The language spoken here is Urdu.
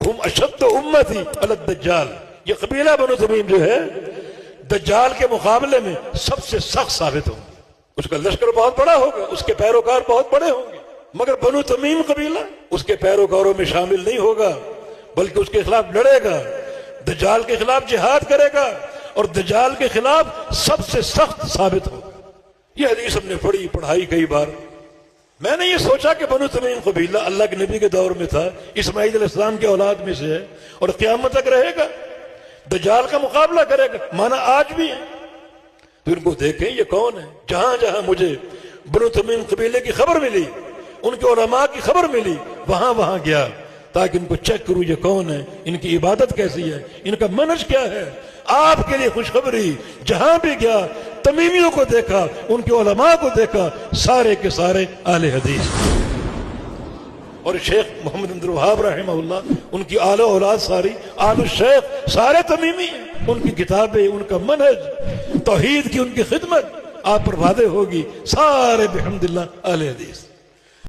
ہم اشد امتی علی الدجال، یہ قبیلہ بنو تمیم جو ہے دجال کے مقابلے میں سب سے سخت ثابت ہوگا۔ اس کا لشکر بہت بڑا ہوگا، اس کے پیروکار بہت بڑے ہوں گے، مگر بنو تمیم قبیلہ اس کے پیروکاروں میں شامل نہیں ہوگا، بلکہ اس کے خلاف لڑے گا، دجال کے خلاف جہاد کرے گا، اور دجال کے خلاف سب سے سخت ثابت ہوگا۔ یہ حدیث ہم نے پڑھی پڑھائی کئی بار۔ میں نے یہ سوچا کہ بنو تمیم قبیلہ اللہ کے نبی کے دور میں تھا، اسماعیل علیہ السلام کی اولاد میں سے ہے، اور قیامت تک رہے گا، دجال کا مقابلہ کرے گا، مانا آج بھی ہے۔ تو ان کو دیکھیں یہ کون ہے۔ جہاں جہاں مجھے بنو تمیم قبیلے کی خبر ملی، ان کے علماء کی خبر ملی، وہاں وہاں گیا تاکہ ان کو چیک کروں یہ کون ہے، ان کی عبادت کیسی ہے، ان کا منہج کیا ہے۔ آپ کے لیے خوشخبری، جہاں بھی گیا تمیمیوں کو دیکھا، ان کے علماء کو دیکھا، سارے کے سارے اہل حدیث۔ اور شیخ محمد بن عبد الوہاب رحمہ اللہ، ان کی آل و اولاد ساری، آل الشیخ سارے تمیمی ہیں۔ ان کی کتابیں، ان کا منہج، توحید کی ان کی خدمت آپ پر واضح ہوگی، سارے بحمد اللہ اہل حدیث۔